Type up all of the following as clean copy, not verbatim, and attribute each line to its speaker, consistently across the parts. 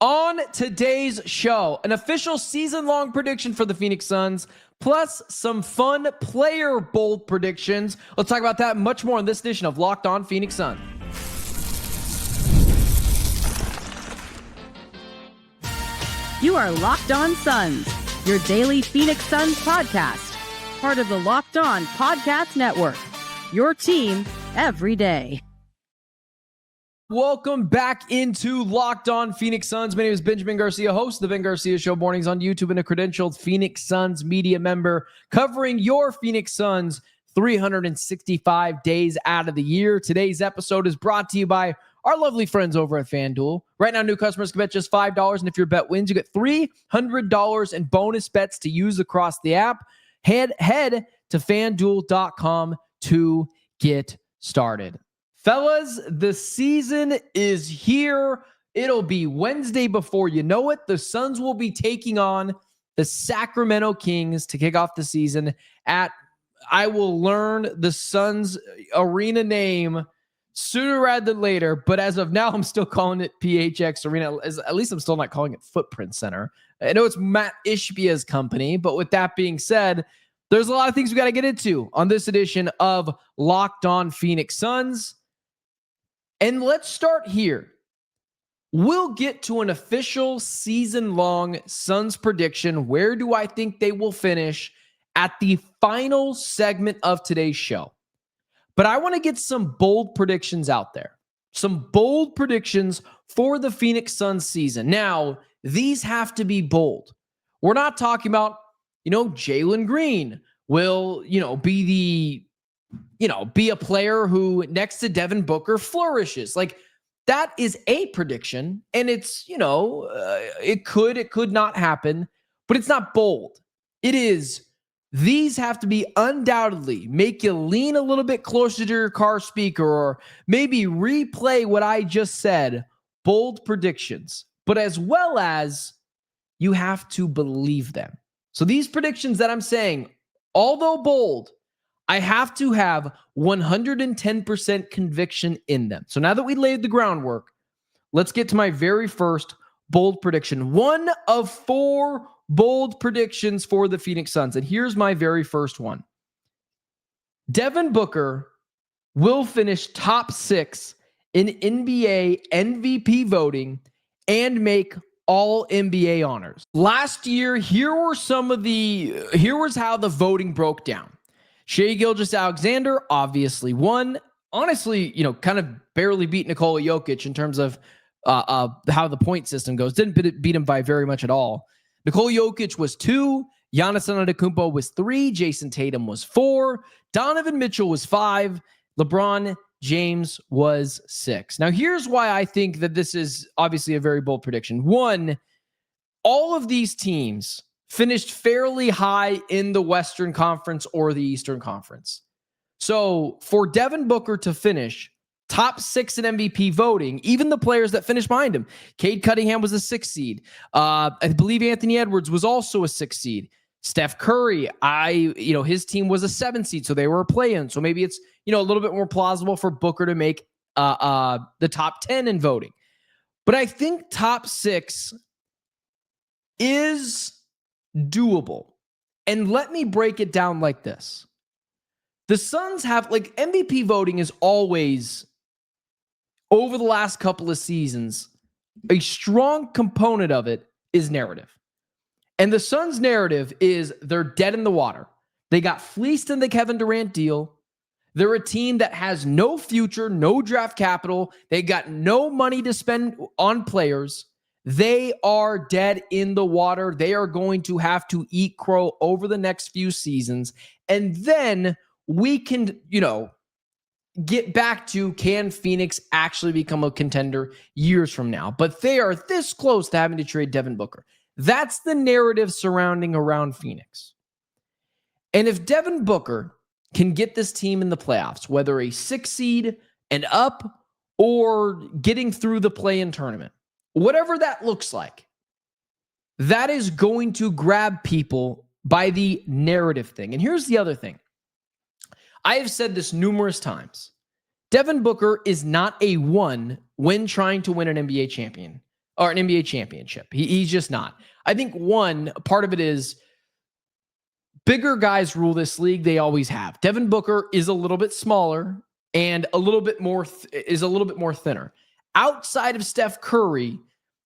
Speaker 1: On today's show, an official season-long prediction for the Phoenix Suns, plus some fun player bold predictions. Let's talk about that and much more in this edition of Locked On Phoenix Suns.
Speaker 2: You are Locked On Suns, your daily Phoenix Suns podcast, part of the Locked On Podcast Network, your team every day.
Speaker 1: Welcome back into Locked On Phoenix Suns. My name is Benjamin Garcia, host of the Ben Garcia Show mornings on YouTube and a credentialed Phoenix Suns media member covering your Phoenix Suns 365 days out of the year. Today's episode is brought to you by our lovely friends over at FanDuel. Right now, new customers can bet just $5, and if your bet wins, you get $300 in bonus bets to use across the app. Head to FanDuel.com to get started. Fellas, the season is here. It'll be Wednesday before you know it. The Suns will be taking on the Sacramento Kings to kick off the season at, I will learn the Suns arena name sooner rather than later, but as of now, I'm still calling it PHX Arena. At least I'm still not calling it Footprint Center. I know it's Matt Ishbia's company, but with that being said, there's a lot of things we got to get into on this edition of Locked On Phoenix Suns. And let's start here. We'll get to an official season-long Suns prediction. Where do I think they will finish at the final segment of today's show? But I want to get some bold predictions out there. Some bold predictions for the Phoenix Suns season. Now, these have to be bold. We're not talking about, Jalen Green will, be a player who next to Devin Booker flourishes. Like, that is a prediction, and it's, it could not happen, but it's not bold. It is, these have to be undoubtedly make you lean a little bit closer to your car speaker or maybe replay what I just said, bold predictions, but as well as you have to believe them. So these predictions that I'm saying, although bold, I have to have 110% conviction in them. So now that we laid the groundwork, let's get to my very first bold prediction. One of 4 bold predictions for the Phoenix Suns. And here's my very first one. Devin Booker will finish top 6 in NBA MVP voting and make all NBA honors. Last year, here was how the voting broke down. Shai Gilgeous-Alexander obviously won. Honestly, kind of barely beat Nikola Jokic in terms of how the point system goes. Didn't beat him by very much at all. Nikola Jokic was 2. Giannis Antetokounmpo was 3. Jason Tatum was 4. Donovan Mitchell was 5. LeBron James was 6. Now, here's why I think that this is obviously a very bold prediction. One, all of these teams finished fairly high in the Western Conference or the Eastern Conference. So for Devin Booker to finish top 6 in MVP voting, even the players that finished behind him, Cade Cunningham was a 6th seed. I believe Anthony Edwards was also a 6th seed. Steph Curry, his team was a 7th seed, so they were a play-in. So maybe it's, a little bit more plausible for Booker to make the top 10 in voting. But I think top 6 is doable. And let me break it down like this. The Suns have, MVP voting is always, over the last couple of seasons, a strong component of it is narrative. And the Suns' narrative is they're dead in the water. They got fleeced in the Kevin Durant deal. They're a team that has no future, no draft capital. They got no money to spend on players. They are dead in the water. They are going to have to eat crow over the next few seasons. And then we can, get back to, can Phoenix actually become a contender years from now? But they are this close to having to trade Devin Booker. That's the narrative surrounding around Phoenix. And if Devin Booker can get this team in the playoffs, whether a 6 seed and up or getting through the play-in tournament, whatever that looks like, that is going to grab people by the narrative thing. And here's the other thing. I have said this numerous times. Devin Booker is not a 1 when trying to win an NBA champion. or an NBA championship. He's just not. I think one part of it is bigger guys rule this league. They always have. Devin Booker is a little bit smaller and a little bit more thinner. Outside of Steph Curry,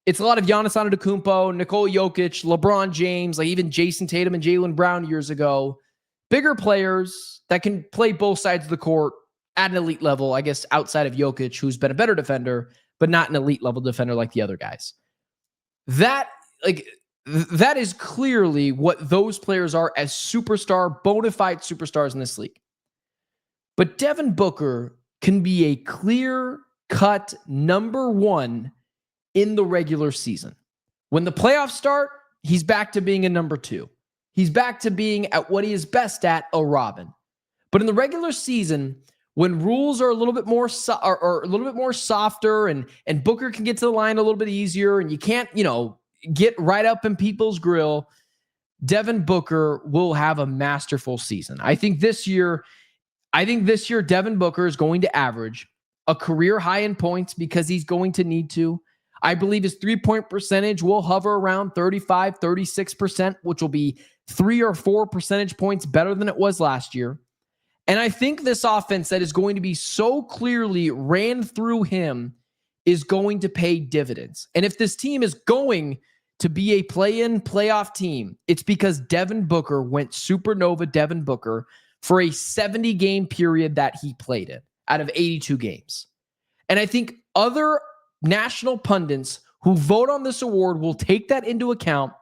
Speaker 1: it's a lot of Giannis Antetokounmpo, Nikola Jokic, LeBron James, like even Jason Tatum and Jaylen Brown years ago. Bigger players that can play both sides of the court at an elite level, I guess, outside of Jokic, who's been a better defender, but not an elite level defender like the other guys. That is clearly what those players are as superstar, bona fide superstars in this league. But Devin Booker can be a clear-cut number one in the regular season. When the playoffs start, he's back to being a number two. He's back to being at what he is best at, a Robin. But in the regular season, when rules are a little bit more or a little bit more softer, and Booker can get to the line a little bit easier, and you can't, get right up in people's grill, Devin Booker will have a masterful season. I think this year Devin Booker is going to average a career high in points because he's going to need to. I believe his 3-point percentage will hover around 35, 36%, which will be 3 or 4 percentage points better than it was last year. And I think this offense that is going to be so clearly ran through him is going to pay dividends. And if this team is going to be a play-in playoff team, it's because Devin Booker went supernova Devin Booker for a 70-game period that he played in out of 82 games. And I think other national pundits who vote on this award will take that into account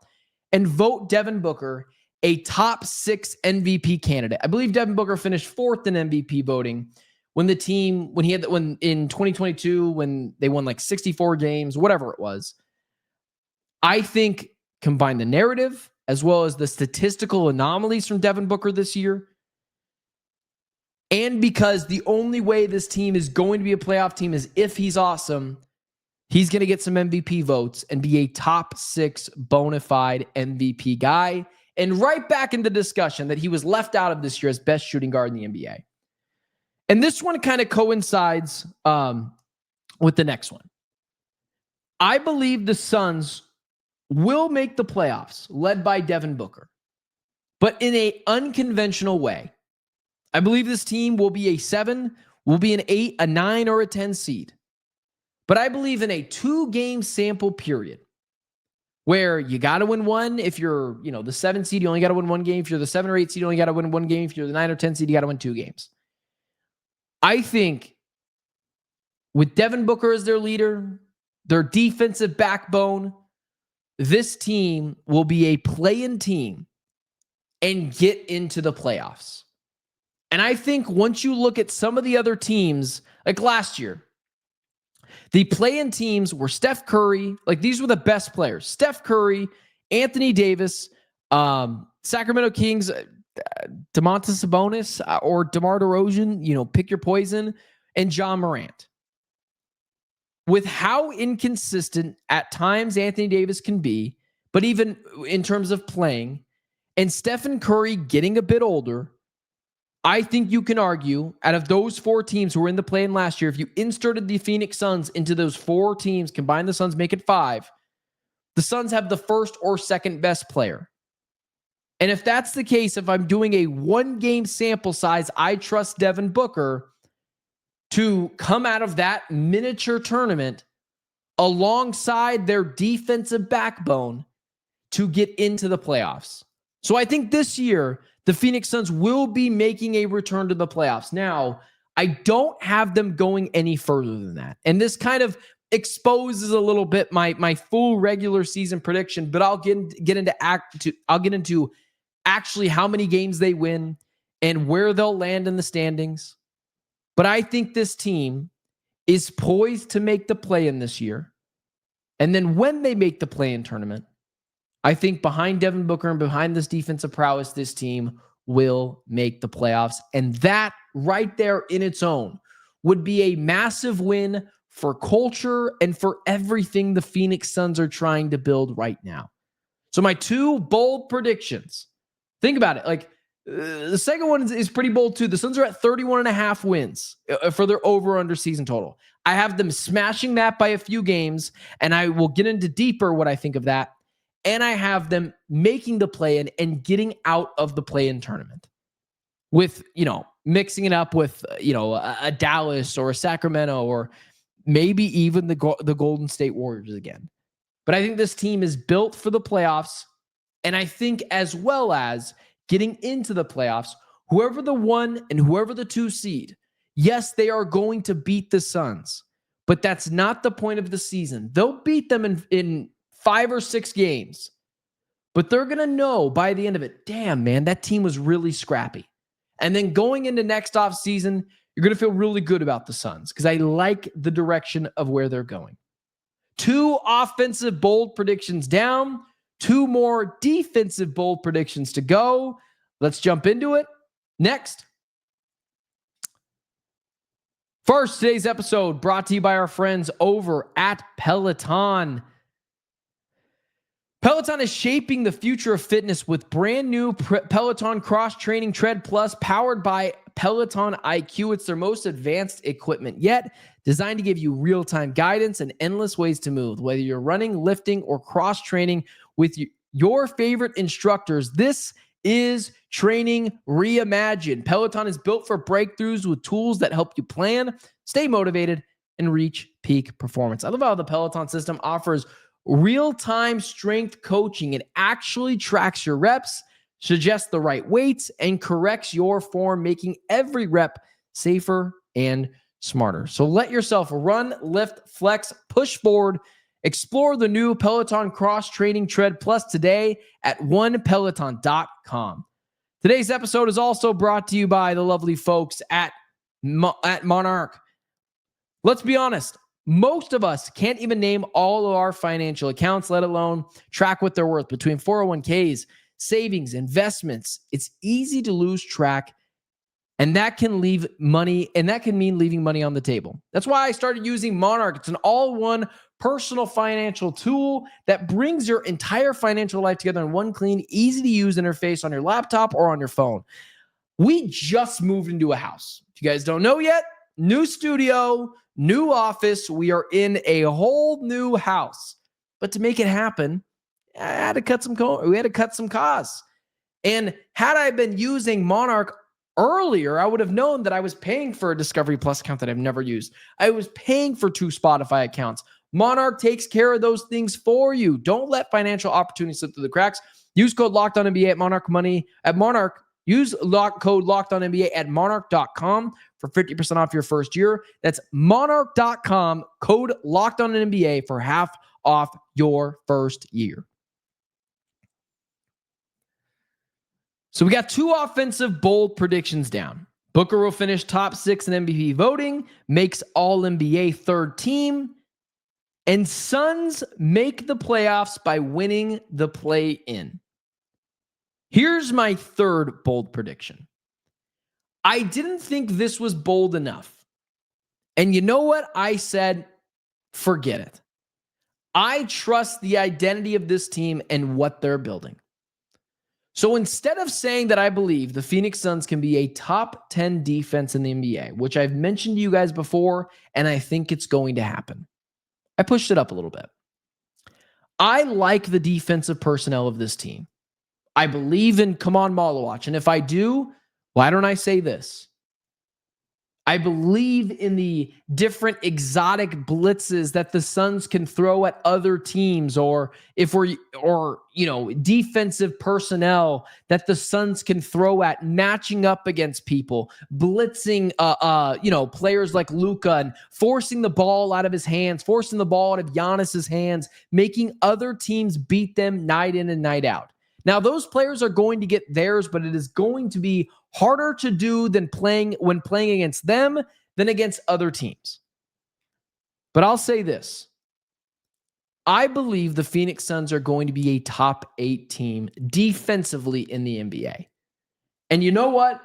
Speaker 1: and vote Devin Booker a top 6 MVP candidate. I believe Devin Booker finished 4th in MVP voting when in 2022, when they won like 64 games, whatever it was. I think combine the narrative as well as the statistical anomalies from Devin Booker this year, and because the only way this team is going to be a playoff team is if he's awesome, he's going to get some MVP votes and be a top 6 bona fide MVP guy. And right back in the discussion that he was left out of this year as best shooting guard in the NBA. And this one kind of coincides with the next one. I believe the Suns will make the playoffs, led by Devin Booker, but in an unconventional way. I believe this team will be a 7, will be an 8, a 9, or a 10 seed. But I believe in a 2-game sample period where you got to win one. If you're, the 7 seed, you only got to win one game. If you're the 7 or 8 seed, you only got to win one game. If you're the 9 or 10 seed, you got to win 2 games. I think with Devin Booker as their leader, their defensive backbone, this team will be a play-in team and get into the playoffs. And I think once you look at some of the other teams, like last year, the play-in teams were Steph Curry. Like, these were the best players. Steph Curry, Anthony Davis, Sacramento Kings, Domantas Sabonis, or DeMar DeRozan, pick your poison, and John Morant. With how inconsistent at times Anthony Davis can be, but even in terms of playing, and Stephen Curry getting a bit older, I think you can argue out of those 4 teams who were in the play-in last year, if you inserted the Phoenix Suns into those 4 teams, combine the Suns, make it 5, the Suns have the first or second best player. And if that's the case, if I'm doing a 1-game sample size, I trust Devin Booker to come out of that miniature tournament alongside their defensive backbone to get into the playoffs. So I think this year, the Phoenix Suns will be making a return to the playoffs. Now, I don't have them going any further than that. And this kind of exposes a little bit my full regular season prediction, but I'll get into actually how many games they win and where they'll land in the standings. But I think this team is poised to make the play-in this year. And then when they make the play-in tournament, I think behind Devin Booker and behind this defensive prowess, this team will make the playoffs. And that right there in its own would be a massive win for culture and for everything the Phoenix Suns are trying to build right now. So my 2 bold predictions. Think about it. Like, The second one is pretty bold too. The Suns are at 31.5 wins for their over-under season total. I have them smashing that by a few games, and I will get into deeper what I think of that. And I have them making the play-in and getting out of the play-in tournament with, mixing it up with, a Dallas or a Sacramento or maybe even the Golden State Warriors again. But I think this team is built for the playoffs, and I think as well as getting into the playoffs, whoever the 1 and whoever the 2 seed, yes, they are going to beat the Suns, but that's not the point of the season. They'll beat them in 5 or 6 games, but they're going to know by the end of it, damn, man, that team was really scrappy. And then going into next off season, you're going to feel really good about the Suns because I like the direction of where they're going. 2 offensive bold predictions down. 2 more defensive bold predictions to go. Let's jump into it. Next. First, today's episode brought to you by our friends over at Peloton. Peloton is shaping the future of fitness with brand new Peloton Cross Training Tread Plus powered by Peloton IQ. It's their most advanced equipment yet, designed to give you real-time guidance and endless ways to move. Whether you're running, lifting, or cross-training with your favorite instructors, this is training reimagined. Peloton is built for breakthroughs with tools that help you plan, stay motivated, and reach peak performance. I love how the Peloton system offers real-time strength coaching. It actually tracks your reps, suggests the right weights, and corrects your form, making every rep safer and smarter. So let yourself run, lift, flex, push forward. Explore the new Peloton Cross Training Tread Plus today at onepeloton.com. Today's episode is also brought to you by the lovely folks at Monarch. Let's be honest. Most of us can't even name all of our financial accounts, let alone track what they're worth between 401ks, savings, investments. It's easy to lose track, and that can leave money, and that can mean leaving money on the table. That's why I started using Monarch. It's an all-in-one personal financial tool that brings your entire financial life together in one clean, easy-to-use interface on your laptop or on your phone. We just moved into a house. If you guys don't know yet, new studio, new office. We are in a whole new house. But to make it happen, I had to cut some costs. And had I been using Monarch earlier, I would have known that I was paying for a Discovery Plus account that I've never used. I was paying for 2 Spotify accounts. Monarch takes care of those things for you. Don't let financial opportunities slip through the cracks. Use code LOCKEDONNBA at Monarch. Use code LOCKEDONNBA at monarch.com for 50% off your first year. That's monarch.com, code LOCKEDONNBA for half off your first year. So we got 2 offensive bold predictions down. Booker will finish top 6 in MVP voting, makes All-NBA 3rd team, and Suns make the playoffs by winning the play-in. Here's my 3rd bold prediction. I didn't think this was bold enough. And you know what? I said, forget it. I trust the identity of this team and what they're building. So instead of saying that I believe the Phoenix Suns can be a top 10 defense in the NBA, which I've mentioned to you guys before, and I think it's going to happen, I pushed it up a little bit. I like the defensive personnel of this team. I believe in come on Malawatch. And if I do, why don't I say this? I believe in the different exotic blitzes that the Suns can throw at other teams, or defensive personnel that the Suns can throw at, matching up against people, blitzing players like Luka and forcing the ball out of his hands, forcing the ball out of Giannis's hands, making other teams beat them night in and night out. Now, those players are going to get theirs, but it is going to be harder to do than playing against them than against other teams. But I'll say this. I believe the Phoenix Suns are going to be a top 8 team defensively in the NBA. And you know what?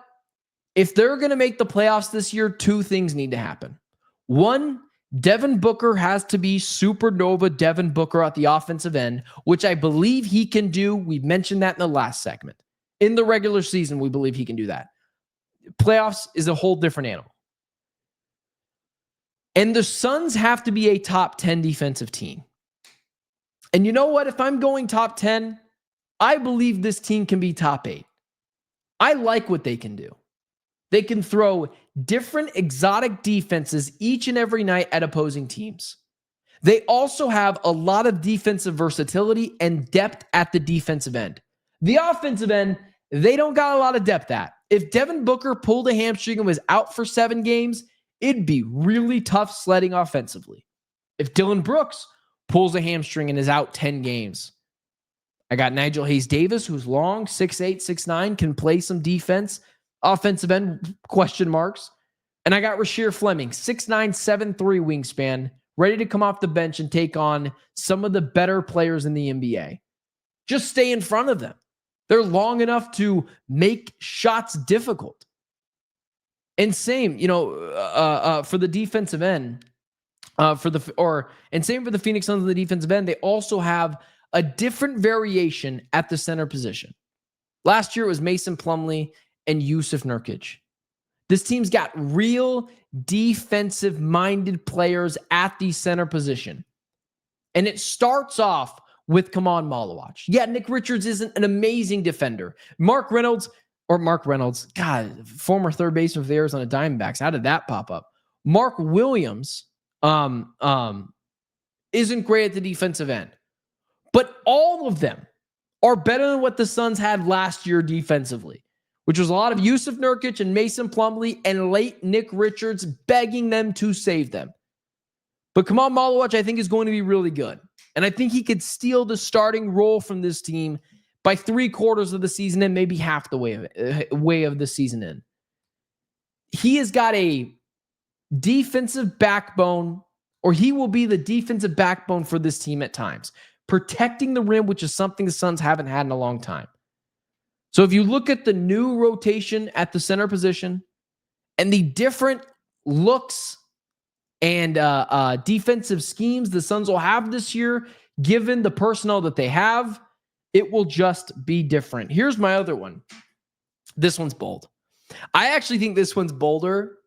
Speaker 1: If they're going to make the playoffs this year, 2 things need to happen. 1, Devin Booker has to be supernova Devin Booker at the offensive end, which I believe he can do. We mentioned that in the last segment. In the regular season, we believe he can do that. Playoffs is a whole different animal. And the Suns have to be a top 10 defensive team. And you know what? If I'm going top 10, I believe this team can be top 8. I like what they can do. They can throw different exotic defenses each and every night at opposing teams. They also have a lot of defensive versatility and depth at the defensive end. The offensive end, they don't got a lot of depth at. If Devin Booker pulled a hamstring and was out for 7 games, it'd be really tough sledding offensively. If Dillon Brooks pulls a hamstring and is out 10 games, I got Nigel Hayes-Davis, who's long, 6'8", 6'9", can play some defense. Offensive end, question marks. And I got Rasheer Fleming, 6'9", 7'3" wingspan, ready to come off the bench and take on some of the better players in the NBA. Just stay in front of them. They're long enough to make shots difficult. And same, for the defensive end, and same for the Phoenix Suns on the defensive end, they also have a different variation at the center position. Last year it was Mason Plumlee and Yusuf Nurkic. This team's got real defensive-minded players at the center position. And it starts off with Kaman Malawach. Yeah, Nick Richards isn't an amazing defender. Mark Reynolds, God, former third baseman for the Arizona Diamondbacks. How did that pop up? Mark Williams isn't great at the defensive end. But all of them are better than what the Suns had last year defensively, which was a lot of Yusuf Nurkic and Mason Plumlee and late Nick Richards begging them to save them. But Kaman Malawach, I think, is going to be really good. And I think he could steal the starting role from this team by 3/4 of the season and maybe half the way of the season in. He has got a defensive backbone, or he will be the defensive backbone for this team at times, protecting the rim, which is something the Suns haven't had in a long time. So if you look at the new rotation at the center position and the different looks and defensive schemes the Suns will have this year, given the personnel that they have, it will just be different. Here's my other one. This one's bold. I actually think this one's bolder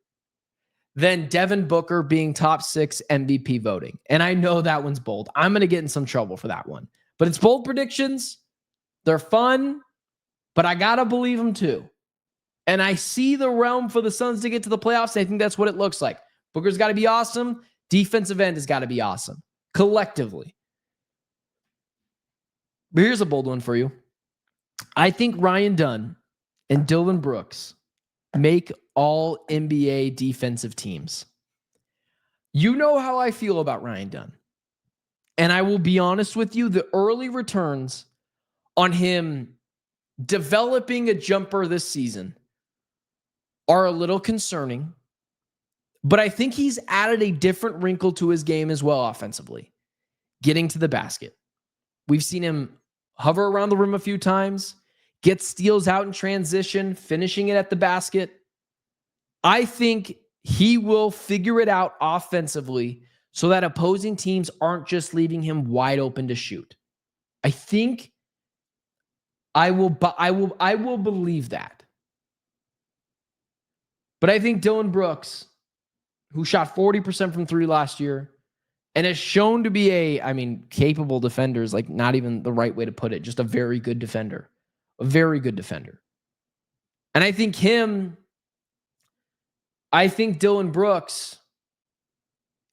Speaker 1: than Devin Booker being top 6 MVP voting. And I know that one's bold. I'm going to get in some trouble for that one. But it's bold predictions. They're fun, but I got to believe them too. And I see the realm for the Suns to get to the playoffs. I think that's what it looks like. Booker's got to be awesome. Defensive end has got to be awesome. Collectively. But here's a bold one for you. I think Ryan Dunn and Dillon Brooks make all NBA defensive teams. You know how I feel about Ryan Dunn. And I will be honest with you, the early returns on him developing a jumper this season are a little concerning. But I think he's added a different wrinkle to his game as well offensively. Getting to the basket. We've seen him hover around the rim a few times, get steals out in transition, finishing it at the basket. I think he will figure it out offensively so that opposing teams aren't just leaving him wide open to shoot. I think I will believe that. But I think Dillon Brooks, who shot 40% from 3 last year and has shown to be capable defender is like not even the right way to put it, just a very good defender. A very good defender. And I think Dillon Brooks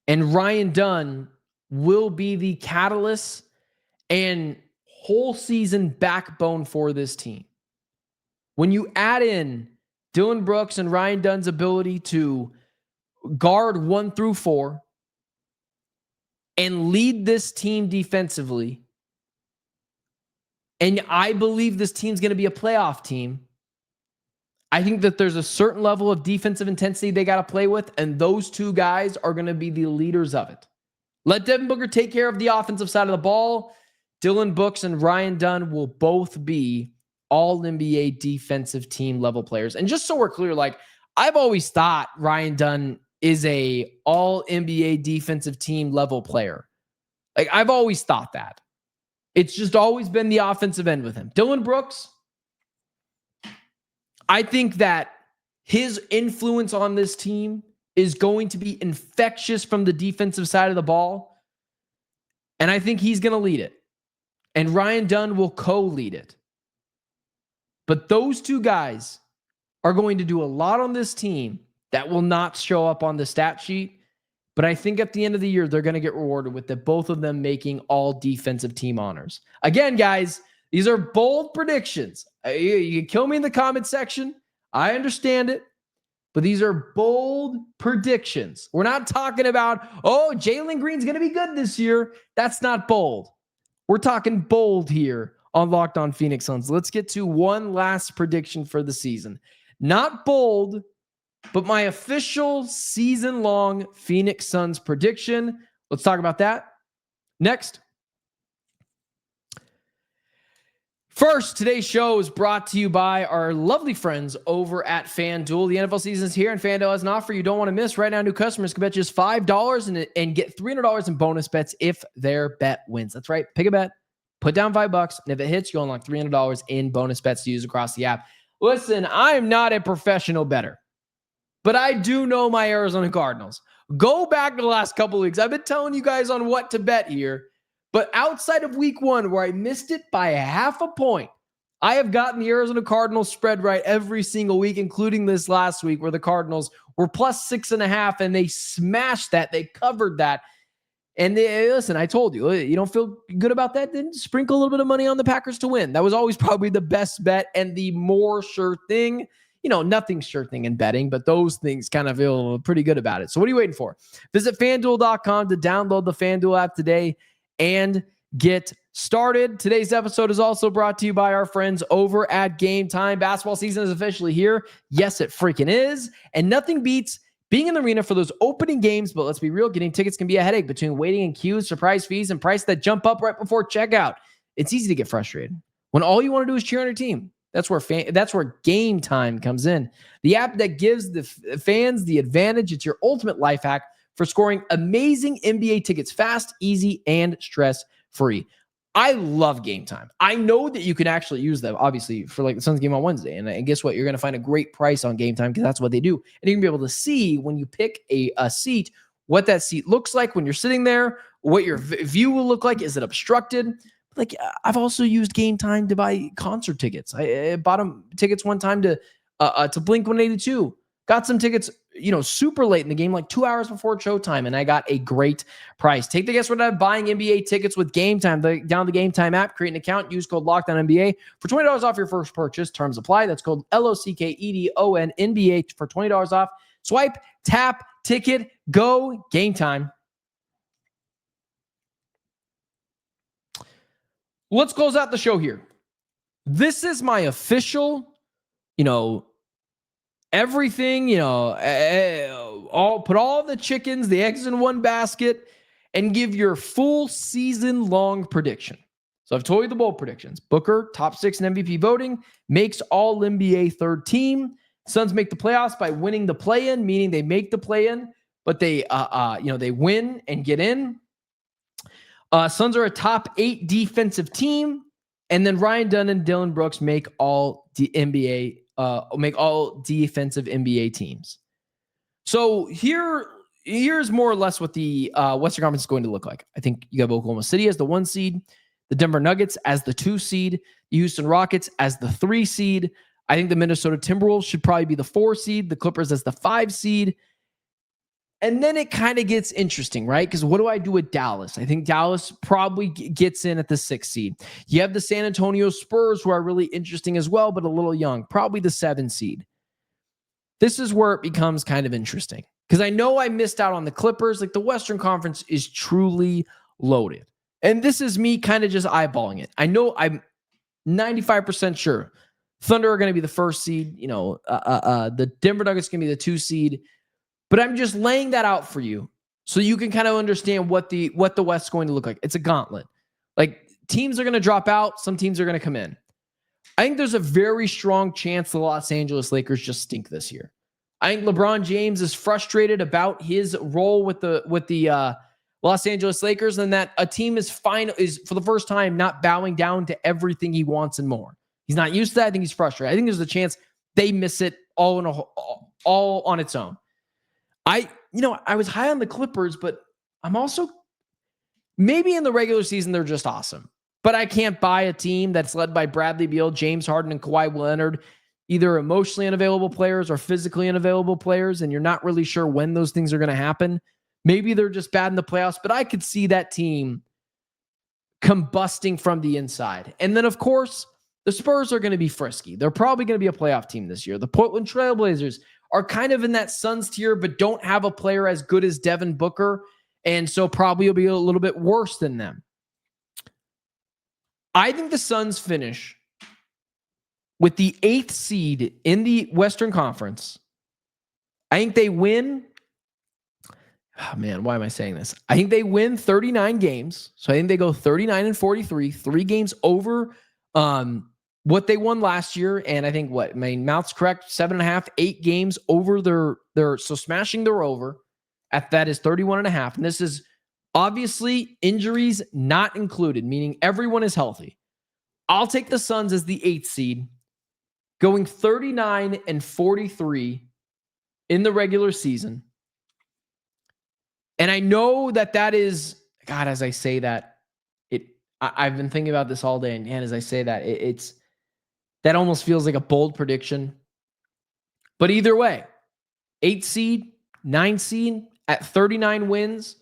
Speaker 1: and Ryan Dunn will be the catalyst and whole season backbone for this team. When you add in Dillon Brooks and Ryan Dunn's ability to guard 1 through 4 and lead this team defensively, and I believe this team's going to be a playoff team, I think that there's a certain level of defensive intensity they got to play with, and those two guys are going to be the leaders of it. Let Devin Booker take care of the offensive side of the ball. Dillon Brooks and Ryan Dunn will both be all NBA defensive team level players. And just so we're clear, I've always thought Ryan Dunn is a all NBA defensive team level player. I've always thought that. It's just always been the offensive end with him. Dillon Brooks, I think that his influence on this team is going to be infectious from the defensive side of the ball. And I think he's going to lead it. And Ryan Dunn will co-lead it. But those two guys are going to do a lot on this team that will not show up on the stat sheet. But I think at the end of the year, they're going to get rewarded with both of them making all defensive team honors. Again, guys, these are bold predictions. You can kill me in the comment section. I understand it. But these are bold predictions. We're not talking about, Jalen Green's going to be good this year. That's not bold. We're talking bold here on Locked On Phoenix Suns. Let's get to one last prediction for the season. Not bold, but my official season-long Phoenix Suns prediction. Let's talk about that next. First, today's show is brought to you by our lovely friends over at FanDuel. The NFL season is here, and FanDuel has an offer you don't want to miss. Right now, new customers can bet just $5 and get $300 in bonus bets if their bet wins. That's right. Pick a bet, put down $5, and if it hits, you'll unlock $300 in bonus bets to use across the app. Listen, I am not a professional bettor, but I do know my Arizona Cardinals. Go back to the last couple of weeks. I've been telling you guys on what to bet here. But outside of week one, where I missed it by a half a point, I have gotten the Arizona Cardinals spread right every single week, including this last week where the Cardinals were plus 6.5 and they smashed that. They covered that. And listen, I told you, you don't feel good about that? Then sprinkle a little bit of money on the Packers to win. That was always probably the best bet and the more sure thing. Nothing's sure thing in betting, but those things kind of feel pretty good about it. So what are you waiting for? Visit FanDuel.com to download the FanDuel app today and get started. Today's episode is also brought to you by our friends over at Game Time. Basketball season is officially here. Yes, it freaking is. And nothing beats being in the arena for those opening games. But let's be real, getting tickets can be a headache between waiting in queues, surprise fees, and prices that jump up right before checkout. It's easy to get frustrated when all you want to do is cheer on your team. That's where Game Time comes in. The app that gives the fans the advantage. It's your ultimate life hack for scoring amazing NBA tickets fast, easy, and stress-free. I love Game Time. I know that you can actually use them, obviously, for like the Suns game on Wednesday. And guess what? You're going to find a great price on Game Time because that's what they do. And you can be able to see when you pick a seat, what that seat looks like when you're sitting there, what your view will look like. Is it obstructed? Like, I've also used Game Time to buy concert tickets. I bought tickets one time to Blink-182. Got some tickets, super late in the game, like 2 hours before showtime, and I got a great price. Take the guesswork out of buying NBA tickets with Game Time. Download the Game Time app, create an account, use code LOCKEDONNBA for $20 off your first purchase. Terms apply. That's code LOCKEDONNBA for $20 off. Swipe, tap, ticket, go. Game Time. Let's close out the show here. This is my official, everything, put all the chickens, the eggs in one basket, and give your full season-long prediction. So I've told you the bold predictions. Booker, top 6 in MVP voting, makes all NBA third team. Suns make the playoffs by winning the play-in, meaning they make the play-in, but they win and get in. Suns are a top 8 defensive team, and then Ryan Dunn and Dylan Brooks make all make all defensive NBA teams. So here's more or less what the Western Conference is going to look like. I think you have Oklahoma City as the 1 seed, the Denver Nuggets as the 2 seed, the Houston Rockets as the 3 seed. I think the Minnesota Timberwolves should probably be the 4 seed, the Clippers as the 5 seed. And then it kind of gets interesting, right? Because what do I do with Dallas? I think Dallas probably gets in at the 6th seed. You have the San Antonio Spurs, who are really interesting as well, but a little young, probably the 7 seed. This is where it becomes kind of interesting because I know I missed out on the Clippers. Like, the Western Conference is truly loaded. And this is me kind of just eyeballing it. I know I'm 95% sure Thunder are going to be the 1st seed. The Denver Nuggets going to be the 2 seed. But I'm just laying that out for you so you can kind of understand what the West is going to look like. It's a gauntlet. Like, teams are going to drop out. Some teams are going to come in. I think there's a very strong chance the Los Angeles Lakers just stink this year. I think LeBron James is frustrated about his role with the Los Angeles Lakers, and that a team is for the first time not bowing down to everything he wants and more. He's not used to that. I think he's frustrated. I think there's a chance they miss it all on its own. I was high on the Clippers, but I'm also maybe in the regular season they're just awesome. But I can't buy a team that's led by Bradley Beal, James Harden, and Kawhi Leonard, either emotionally unavailable players or physically unavailable players, and you're not really sure when those things are going to happen. Maybe they're just bad in the playoffs, but I could see that team combusting from the inside. And then, of course, the Spurs are going to be frisky. They're probably going to be a playoff team this year. The Portland Trailblazers are kind of in that Suns tier, but don't have a player as good as Devin Booker, and so probably will be a little bit worse than them. I think the Suns finish with the 8th seed in the Western Conference. I think they win. Oh man, why am I saying this? I think they win 39 games. So I think they go 39-43, 3 games over what they won last year. And I think mouth's correct, 7.5, 8 games over so smashing their over at that is 31.5. And this is obviously injuries not included, meaning everyone is healthy. I'll take the Suns as the 8th seed, going 39-43 in the regular season. And I know that is, God, as I say that, I've been thinking about this all day. And as I say that, that almost feels like a bold prediction. But either way, 8 seed, 9 seed at 39 wins,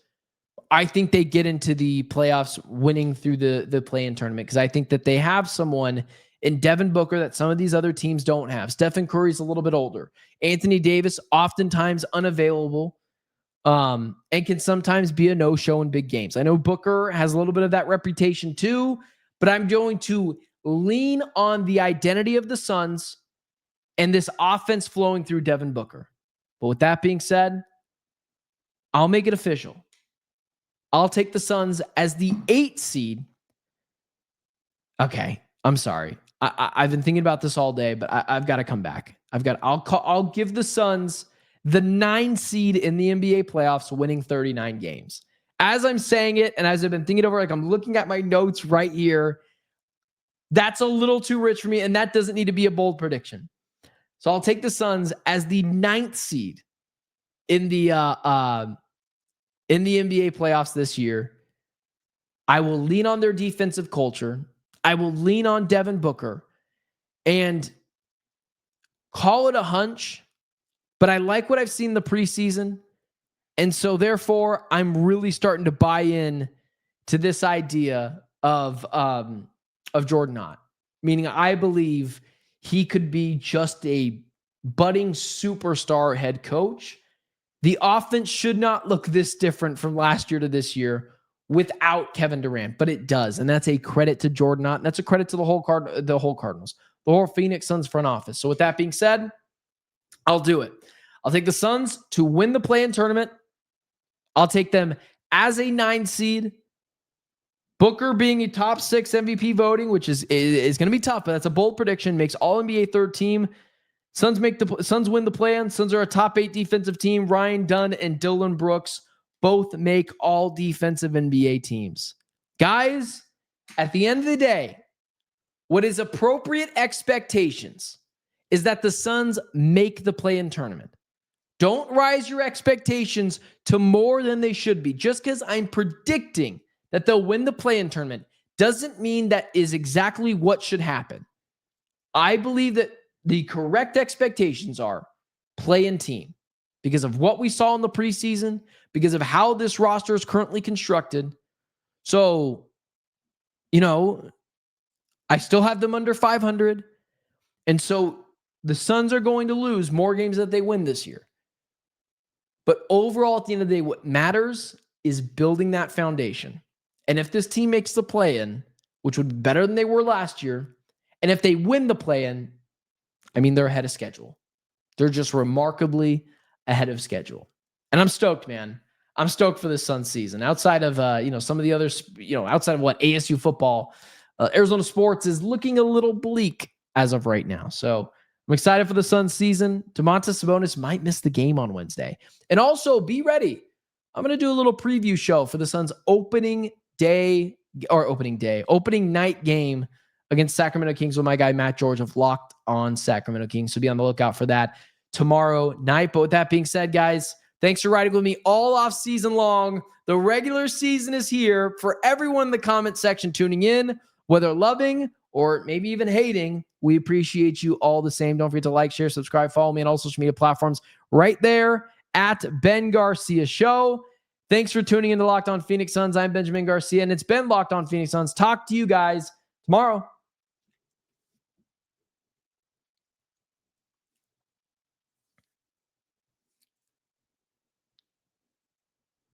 Speaker 1: I think they get into the playoffs winning through the play-in tournament because I think that they have someone in Devin Booker that some of these other teams don't have. Stephen Curry's a little bit older. Anthony Davis, oftentimes unavailable, and can sometimes be a no-show in big games. I know Booker has a little bit of that reputation too, but I'm going to lean on the identity of the Suns and this offense flowing through Devin Booker. But with that being said, I'll make it official. I'll take the Suns as the 8th seed. Okay, I'm sorry. I've been thinking about this all day, but I've got to come back. I'll give the Suns the 9 seed in the NBA playoffs, winning 39 games. As I'm saying it, and as I've been thinking over, like I'm looking at my notes right here, that's a little too rich for me, and that doesn't need to be a bold prediction. So I'll take the Suns as the 9th seed in the NBA playoffs this year. I will lean on their defensive culture. I will lean on Devin Booker and call it a hunch, but I like what I've seen in the preseason. And so therefore, I'm really starting to buy in to this idea of Jordan Goodwin, meaning I believe he could be just a budding superstar head coach. The offense should not look this different from last year to this year without Kevin Durant, but it does. And that's a credit to Jordan Goodwin. That's a credit to the whole Cardinals, the whole Phoenix Suns front office. So with that being said, I'll do it. I'll take the Suns to win the play-in tournament. I'll take them as a 9 seed. Booker being a top 6 MVP voting, which is going to be tough, but that's a bold prediction. Makes all NBA third team. Suns win the play-in. Suns are a top 8 defensive team. Ryan Dunn and Dillon Brooks both make all defensive NBA teams. Guys, at the end of the day, what is appropriate expectations is that the Suns make the play-in tournament. Don't rise your expectations to more than they should be. Just because I'm predicting that they'll win the play-in tournament doesn't mean that is exactly what should happen. I believe that the correct expectations are play-in team because of what we saw in the preseason, because of how this roster is currently constructed. So, I still have them under 500. And so the Suns are going to lose more games that they win this year. But overall, at the end of the day, what matters is building that foundation. And if this team makes the play-in, which would be better than they were last year, and if they win the play-in, they're ahead of schedule. They're just remarkably ahead of schedule. And I'm stoked, man. I'm stoked for this Suns season. Outside of, some of the others, outside of what ASU football, Arizona sports is looking a little bleak as of right now. So I'm excited for the Suns season. Domantas Sabonis might miss the game on Wednesday. And also be ready. I'm going to do a little preview show for the Suns opening night game against Sacramento Kings with my guy Matt George of Locked On Sacramento Kings. So be on the lookout for that tomorrow night. But with that being said, guys, thanks for riding with me all off season long. The regular season is here. For everyone in the comment section tuning in, whether loving or maybe even hating, we appreciate you all the same. Don't forget to like, share, subscribe, follow me on all social media platforms right there at Ben Garcia Show. Thanks for tuning in to Locked On Phoenix Suns. I'm Benjamin Garcia, and it's been Locked On Phoenix Suns. Talk to you guys tomorrow.